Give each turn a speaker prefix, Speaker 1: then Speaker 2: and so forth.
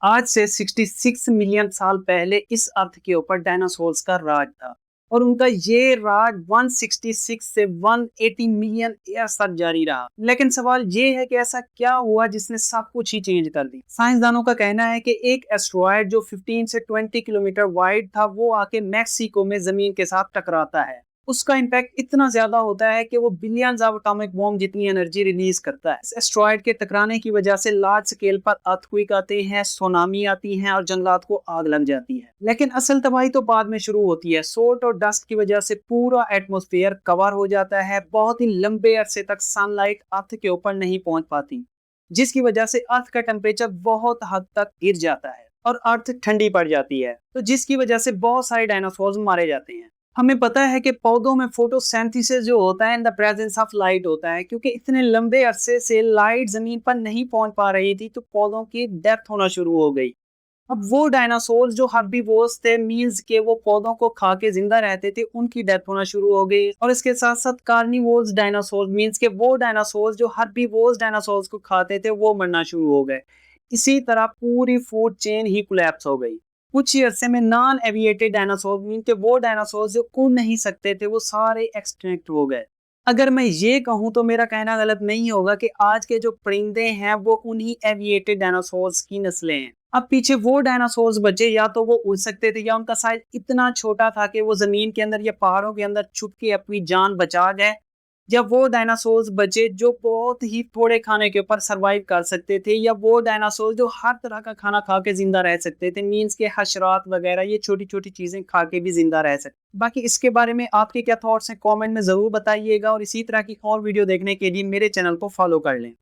Speaker 1: आज से 66 मिलियन साल पहले इस अर्थ के ऊपर डायनासोर्स का राज था और उनका ये राज 166 से 180 मिलियन ईयर्स तक जारी रहा। लेकिन सवाल ये है कि ऐसा क्या हुआ जिसने सब कुछ ही चेंज कर दी। साइंसदानों का कहना है कि एक एस्ट्रॉयड जो 15 से 20 किलोमीटर वाइड था वो आके मैक्सिको में जमीन के साथ टकराता है। उसका इम्पैक्ट इतना ज्यादा होता है कि वो बिलियंस ऑफ एटॉमिक बॉम्ब जितनी एनर्जी रिलीज करता है। इस एस्ट्रॉयड के टकराने की वजह से लार्ज स्केल पर अर्थक्वेक आते हैं, सुनामी आती है और जंगलात को आग लग जाती है। लेकिन असल तबाही तो बाद में शुरू होती है। सोट और डस्ट की वजह से पूरा एटमॉस्फेयर कवर हो जाता है। बहुत ही लंबे अरसे तक सनलाइट अर्थ के ऊपर नहीं पहुंच पाती, जिसकी वजह से अर्थ का टेम्परेचर बहुत हद तक गिर जाता है और अर्थ ठंडी पड़ जाती है, तो जिसकी वजह से बहुत सारे डायनासोर मारे जाते हैं। हमें पता है कि पौधों में फोटोसिंथेसिस जो होता है in the presence of light होता है, क्योंकि इतने लंबे अरसे से लाइट जमीन पर नहीं पहुंच पा रही थी तो पौधों की डेथ होना शुरू हो गई। अब वो डायनासोर जो हर्बीवोर्स थे, मीन्स के वो पौधों को खा के जिंदा रहते थे, उनकी डेथ होना शुरू हो गई। और इसके साथ साथ कार्निवोर्स डायनासोर, मीन्स के वो डायनासोर जो हर्बीवोर्स डायनासोर को खाते थे, वो मरना शुरू हो गए। इसी तरह पूरी फूड चेन ही कोलैप्स हो गई। कुछ ही अरसे में नॉन एविएटेड डायनासोर, मीन के वो डायनासोर जो उड़ नहीं सकते थे, वो सारे एक्सटिंक्ट हो गए। अगर मैं ये कहूँ तो मेरा कहना गलत नहीं होगा कि आज के जो परिंदे हैं वो उन्हीं एविएटेड डायनासोर्स की नस्लें हैं। अब पीछे वो डायनासोर्स बचे, या तो वो उड़ सकते थे या उनका साइज इतना छोटा था कि वो जमीन के अंदर या पहाड़ों के अंदर छुप के अपनी जान बचा गए, या वो डायनासोर्स बचे जो बहुत ही थोड़े खाने के ऊपर सरवाइव कर सकते थे, या वो डायनासोर जो हर तरह का खाना खा के जिंदा रह सकते थे, मीन्स के हशरात वगैरह, ये छोटी छोटी चीजें खा के भी जिंदा रह सकते। बाकी इसके बारे में आपके क्या थॉट्स हैं, कमेंट में जरूर बताइएगा और इसी तरह की और वीडियो देखने के लिए मेरे चैनल को फॉलो कर लें।